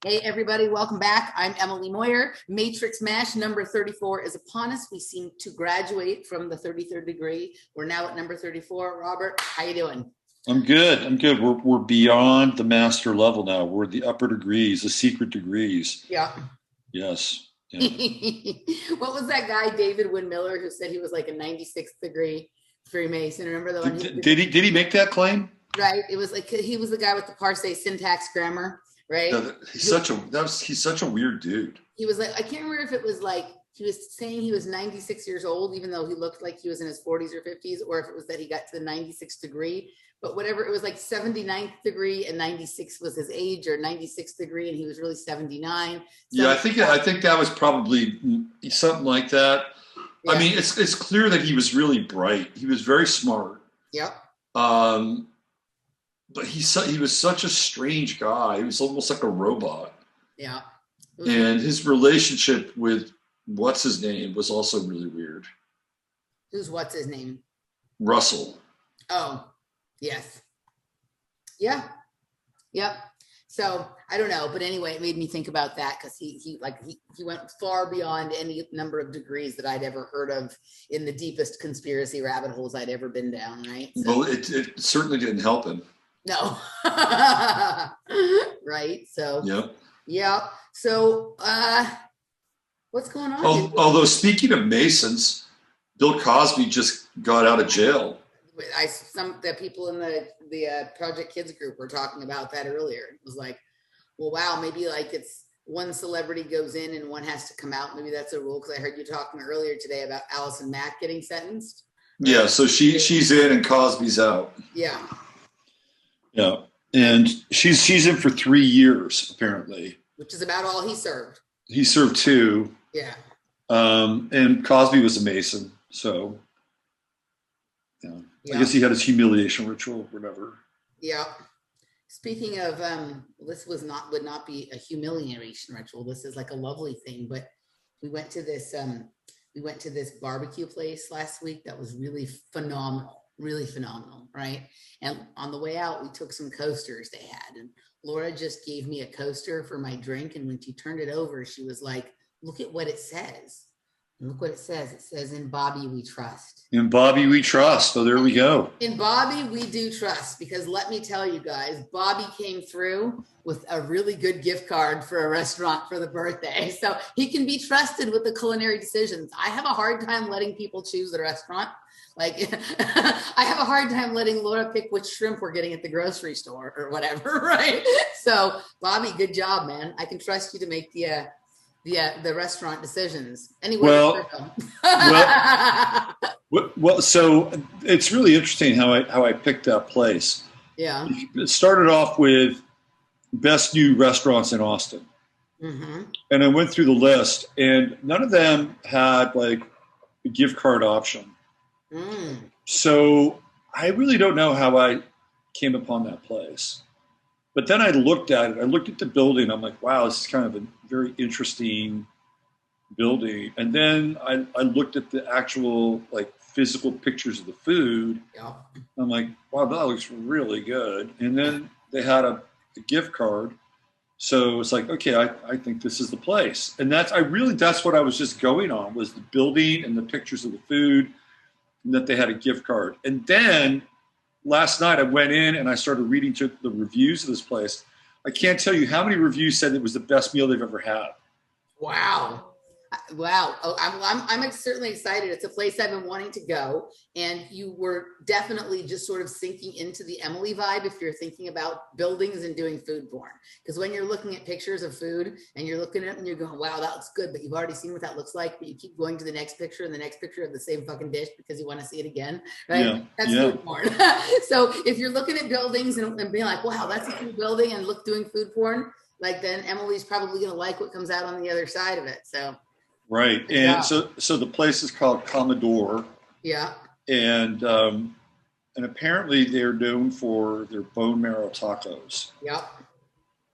Hey, everybody, welcome back. I'm Emily Moyer. Matrix Mash number 34 is upon us. We seem to graduate from the 33rd degree. We're now at number 34. Robert, how you doing? I'm good. I'm good. We're beyond the master level now. We're the upper degrees, the secret degrees. Yeah. Yes. Yeah. What was that guy, David Wynn Miller, who said he was like a 96th degree Freemason? Remember the one? Did he make that claim? Right. It was like he was the guy with the parse syntax grammar, right? No, he's such a weird dude. He was like, I can't remember if it was like he was saying he was 96 years old, even though he looked like he was in his 40s or 50s, or if it was that he got to the 96th degree. But whatever, it was like 79th degree and 96 was his age, or 96th degree and he was really 79. So, yeah, I think that was probably something like that. Yeah. I mean, it's clear that he was really bright. He was very smart. Yep. But he was such a strange guy. He was almost like a robot. Yeah. And his relationship with what's his name was also really weird. What's his name? Russell. Oh. Yes. Yeah. Yep. So I don't know, but anyway, it made me think about that because he went far beyond any number of degrees that I'd ever heard of in the deepest conspiracy rabbit holes I'd ever been down. Right. So, well, it certainly didn't help him. No. Right. So. Yep. Yeah. So what's going on? Although speaking of Masons, Bill Cosby just got out of jail. The people in the Project Kids group were talking about that earlier. It was like, well, wow, maybe like it's one celebrity goes in and one has to come out. Maybe that's a rule, because I heard you talking earlier today about Alice and Mack getting sentenced. Yeah, so she's in and Cosby's out. Yeah. Yeah, and she's in for 3 years apparently, which is about all he served. He served 2. Yeah. And Cosby was a Mason, so. Yeah. Yeah. I guess he had his humiliation ritual, whatever. Yeah. Speaking of, this would not be a humiliation ritual. This is like a lovely thing. But we went to this barbecue place last week that was really phenomenal, right? And on the way out, we took some coasters they had, and Laura just gave me a coaster for my drink. And when she turned it over, she was like, "Look at what it says." Look what it says. It says, "In Bobby we trust." In Bobby we trust. So there we go. In Bobby we do trust, because let me tell you guys, Bobby came through with a really good gift card for a restaurant for the birthday. So he can be trusted with the culinary decisions. I have a hard time letting people choose the restaurant. Like I have a hard time letting Laura pick which shrimp we're getting at the grocery store or whatever, right? So Bobby, good job, man. I can trust you to make the restaurant decisions. Anyway, well, so it's really interesting how I picked that place. Yeah. It started off with best new restaurants in Austin. Mm-hmm. And I went through the list, and none of them had like a gift card option. Mm. So I really don't know how I came upon that place. But then I looked at it. I looked at the building. I'm like, wow, this is kind of a very interesting building. And then I looked at the actual like physical pictures of the food. Yeah. I'm like, wow, that looks really good. And then they had a gift card. So it's like, okay, I think this is the place. And that's what I was just going on, was the building and the pictures of the food, and that they had a gift card. And then last night I went in and I started reading to the reviews of this place. I can't tell you how many reviews said it was the best meal they've ever had. Wow. Wow. Oh, I'm certainly excited. It's a place I've been wanting to go. And you were definitely just sort of sinking into the Emily vibe if you're thinking about buildings and doing food porn. Because when you're looking at pictures of food and you're looking at it and you're going, wow, that looks good, but you've already seen what that looks like, but you keep going to the next picture and the next picture of the same fucking dish because you want to see it again, right? Yeah. That's food porn. So if you're looking at buildings and being like, wow, that's a cool building, and doing food porn, like, then Emily's probably going to like what comes out on the other side of it. So. Right. And so the place is called Commodore. Yeah. And apparently they're known for their bone marrow tacos. Yep.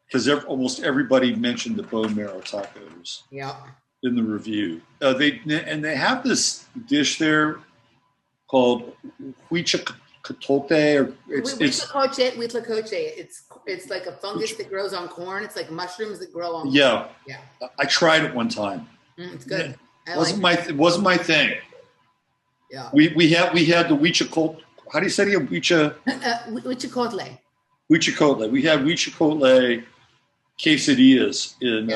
Because almost everybody mentioned the bone marrow tacos. Yep. In the review. They have this dish there called Cotote, or it's Huitlacoche. It's like a fungus that grows on corn. It's like mushrooms that grow on. Yeah. Corn. Yeah. I tried it one time. It's good. It wasn't my thing. Yeah. We had the Huichacotle. How do you say it? Huichacotle. Huichacotle. We had Huichacotle quesadillas in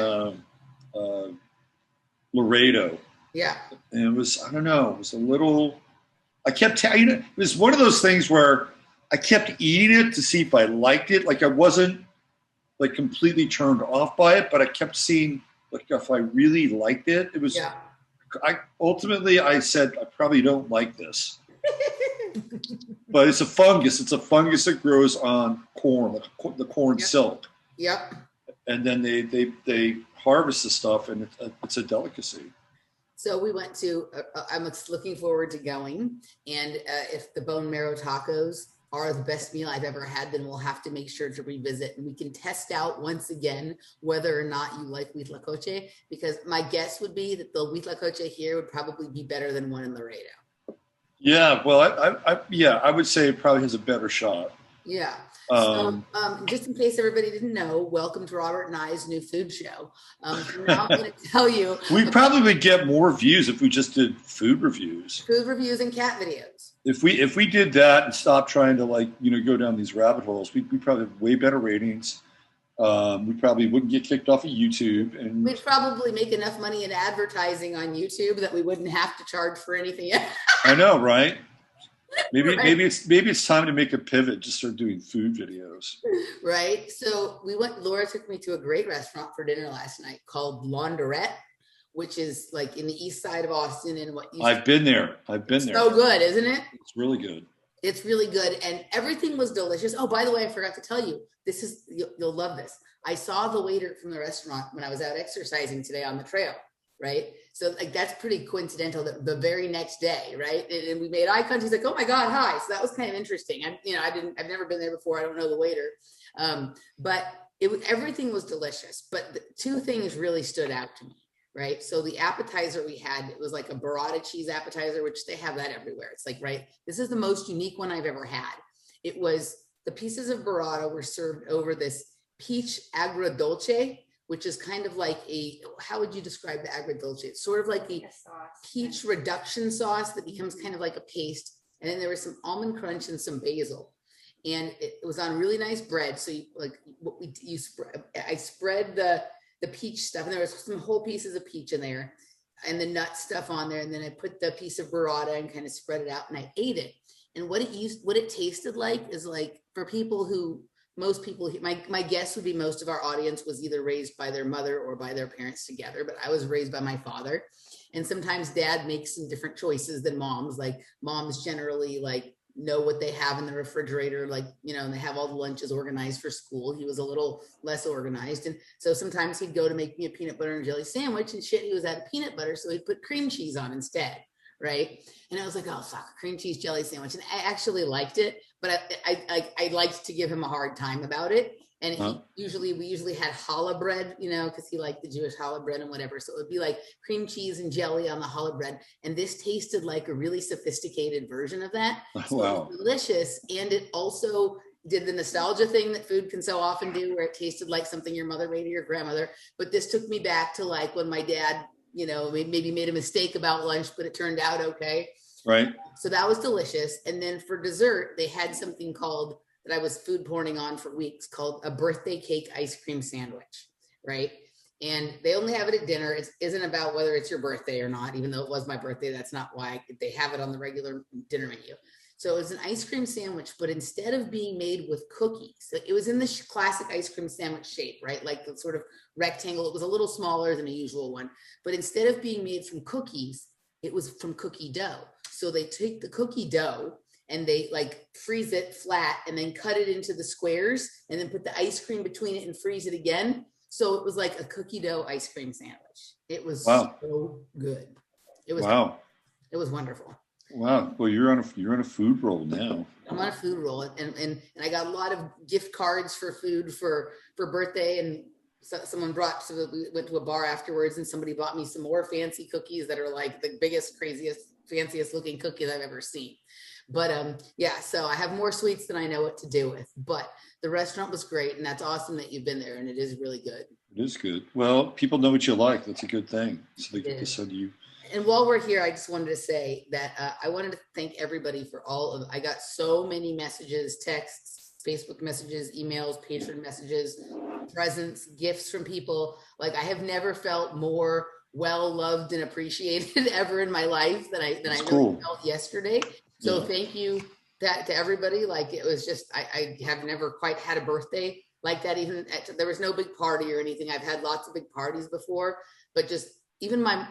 Laredo. Yeah. And it was, I don't know, it was a little, it was one of those things where I kept eating it to see if I liked it. Like I wasn't like completely turned off by it, but I kept seeing like if I really liked it. It was, I said, I probably don't like this. But it's a fungus. It's a fungus that grows on corn, like the corn silk. Yep. And then they harvest the stuff, and it's a delicacy. So we went to, I'm looking forward to going. And if the bone marrow tacos are the best meal I've ever had, then we'll have to make sure to revisit. And we can test out once again whether or not you like Huitlacoche, because my guess would be that the Huitlacoche here would probably be better than one in Laredo. Yeah, well, I would say it probably has a better shot. Yeah. So, just in case everybody didn't know, welcome to Robert and I's new food show. Now I'm going to tell you. We probably would get more views if we just did food reviews. Food reviews and cat videos. If we did that and stopped trying to go down these rabbit holes, we'd probably have way better ratings. We probably wouldn't get kicked off of YouTube, and we'd probably make enough money in advertising on YouTube that we wouldn't have to charge for anything. I know, right? Maybe it's time to make a pivot, just start doing food videos. Right. So Laura took me to a great restaurant for dinner last night called Laundrette, which is like in the east side of Austin. And I've been there. So good, isn't it? It's really good. It's really good. And everything was delicious. Oh, by the way, I forgot to tell you, you'll love this. I saw the waiter from the restaurant when I was out exercising today on the trail. Right. So like, that's pretty coincidental that the very next day. Right. And we made eye contact. He's like, oh my God, hi. So that was kind of interesting. I've never been there before. I don't know the waiter. But everything was delicious. But the two things really stood out to me. Right. So the appetizer we had, it was like a burrata cheese appetizer, which they have that everywhere. It's like, right. This is the most unique one I've ever had. It was the pieces of burrata were served over this peach agrodolce, which is kind of like how would you describe the agrodolce? It's sort of like a peach reduction sauce that becomes kind of like a paste. And then there was some almond crunch and some basil. And it was on really nice bread. So I spread the peach stuff, and there was some whole pieces of peach in there and the nut stuff on there. And then I put the piece of burrata and kind of spread it out, and I ate it. And what it tasted like is like, for people who, most people, my guess would be most of our audience was either raised by their mother or by their parents together, but I was raised by my father. And sometimes dad makes some different choices than moms. Like moms generally like know what they have in the refrigerator, like, and they have all the lunches organized for school. He was a little less organized. And so sometimes he'd go to make me a peanut butter and jelly sandwich, and shit, he was out of peanut butter. So he'd put cream cheese on instead. Right. And I was like, oh, fuck, cream cheese jelly sandwich. And I actually liked it, but I liked to give him a hard time about it. And we usually had challah bread, because he liked the Jewish challah bread and whatever. So it would be like cream cheese and jelly on the challah bread. And this tasted like a really sophisticated version of that. So wow. It was delicious. And it also did the nostalgia thing that food can so often do, where it tasted like something your mother made or your grandmother. But this took me back to like when my dad, maybe made a mistake about lunch, but it turned out okay. Right. So that was delicious. And then for dessert, they had something called, that I was food porning on for weeks, called a birthday cake ice cream sandwich. Right. And they only have it at dinner. It isn't about whether it's your birthday or not, even though it was my birthday. That's not why they have it on the regular dinner menu. So it was an ice cream sandwich, but instead of being made with cookies, it was in the classic ice cream sandwich shape, right? Like the sort of rectangle. It was a little smaller than a usual one, but instead of being made from cookies, it was from cookie dough. So they take the cookie dough and they like freeze it flat and then cut it into the squares and then put the ice cream between it and freeze it again. So it was like a cookie dough ice cream sandwich. It was so good. It was It was wonderful. Wow. Well, you're on a food roll now. I'm on a food roll, and I got a lot of gift cards for food for birthday, and someone we went to a bar afterwards, and somebody bought me some more fancy cookies that are like the biggest, craziest fanciest looking cookies I've ever seen. But yeah, so I have more sweets than I know what to do with. But the restaurant was great, and that's awesome that you've been there, and it is really good. It is good. Well, people know what you like. That's a good thing. So they get to send you. And while we're here, I just wanted to say that I wanted to thank everybody for I got so many messages, texts, Facebook messages, emails, patron messages, presents, gifts from people. Like, I have never felt more well loved and appreciated ever in my life than I really felt yesterday. So thank you to everybody. Like, it was just, I have never quite had a birthday like that. There was no big party or anything. I've had lots of big parties before, but just even my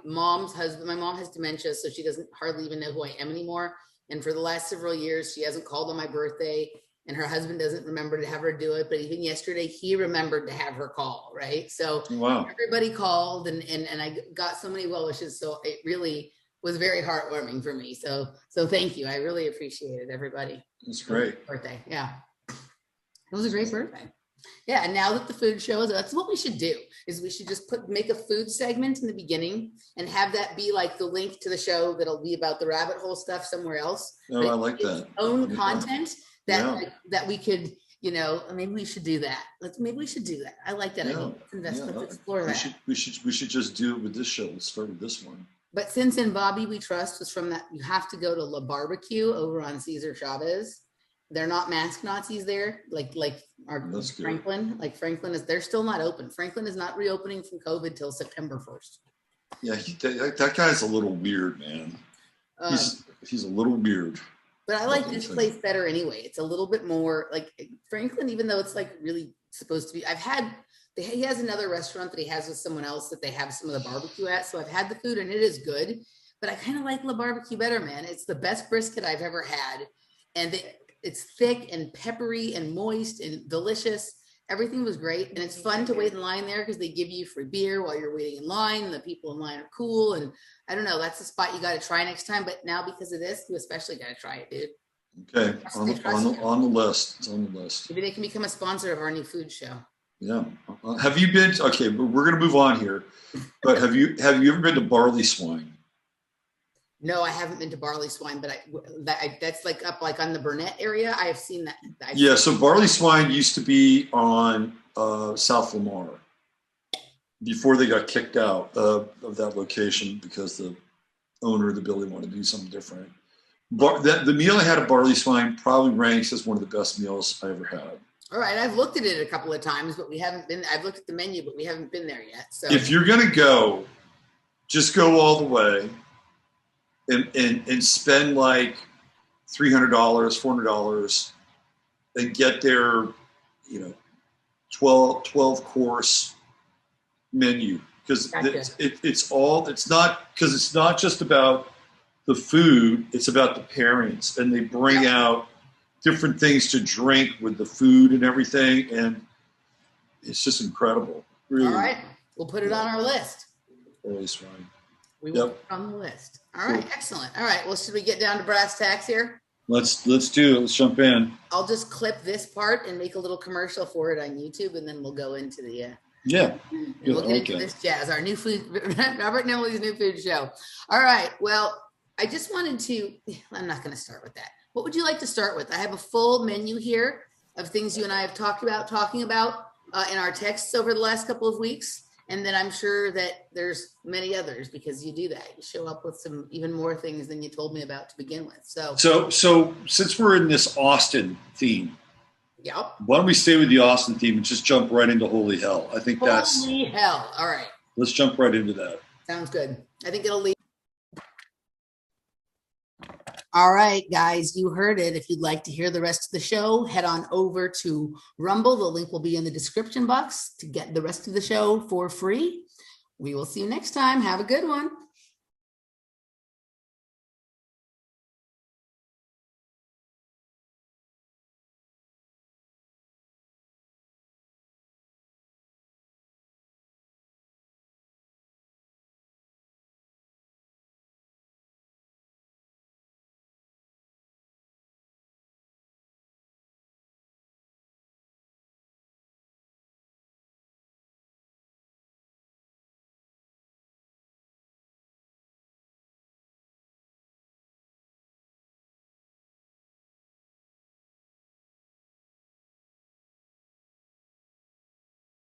mom's husband, my mom has dementia, so she doesn't hardly even know who I am anymore. And for the last several years, she hasn't called on my birthday, and her husband doesn't remember to have her do it. But even yesterday, he remembered to have her call, right? So everybody called, and I got so many well wishes. So it really was very heartwarming for me. So thank you. I really appreciate it, everybody. That's great. Birthday. Yeah. It was a great birthday. Yeah, and now that the food show is, that's what we should do, is we should just make a food segment in the beginning and have that be like the link to the show that'll be about the rabbit hole stuff somewhere else. Oh, I like that. Own content that we could, maybe we should do that. Maybe we should do that. I like that idea. Let's explore that. We should just do it with this show. Let's start with this one. But since In Bobby We Trust was from that, you have to go to La Barbecue over on Cesar Chavez. They're not mask Nazis there, like our Franklin. Like Franklin they're still not open. Franklin is not reopening from COVID till September 1st. Yeah, that guy's a little weird, man. He's a little weird. But I like this place better anyway. It's a little bit more like Franklin, even though it's like really supposed to be. He has another restaurant that he has with someone else that they have some of the barbecue at. So I've had the food and it is good, but I kind of like La Barbecue better, man. It's the best brisket I've ever had. And it's thick and peppery and moist and delicious. Everything was great. And it's fun to wait in line there because they give you free beer while you're waiting in line. And the people in line are cool. And I don't know, that's a spot you got to try next time. But now because of this, you especially got to try it, dude. Okay, on the list. It's on the list. Maybe they can become a sponsor of our new food show. Yeah. Have you been? Okay, we're going to move on here. But have you ever been to Barley Swine? No, I haven't been to Barley Swine, but that's like up like on the Burnett area. I have seen that. So Barley Swine used to be on South Lamar before they got kicked out of that location because the owner of the building wanted to do something different. The meal I had at Barley Swine probably ranks as one of the best meals I ever had. All right, I've looked at it a couple of times, but we haven't been. I've looked at the menu, but we haven't been there yet. So if you're gonna go, just go all the way. And spend like $300, $400 and get their, 12 course menu. Because it's not just about the food, it's about the pairings. And they bring out different things to drink with the food and everything. And it's just incredible. Really. All right. We'll put it on our list. Always fine. We will put it on the list. All right, excellent. All right, well, should we get down to brass tacks here? Let's do it. Let's jump in. I'll just clip this part and make a little commercial for it on YouTube, and then we'll go into the we'll get into this jazz, our new food, Robert and Emily's new food show. All right, well, I just wanted to. I'm not going to start with that. What would you like to start with? I have a full menu here of things you and I have talking about in our texts over the last couple of weeks. And then I'm sure that there's many others because you do that. You show up with some even more things than you told me about to begin with. So since we're in this Austin theme, why don't we stay with the Austin theme and just jump right into Holy Hell? I think Holy Hell. All right. Let's jump right into that. Sounds good. I think it'll lead. All right, guys, you heard it. If you'd like to hear the rest of the show, head on over to Rumble. The link will be in the description box to get the rest of the show for free. We will see you next time. Have a good one.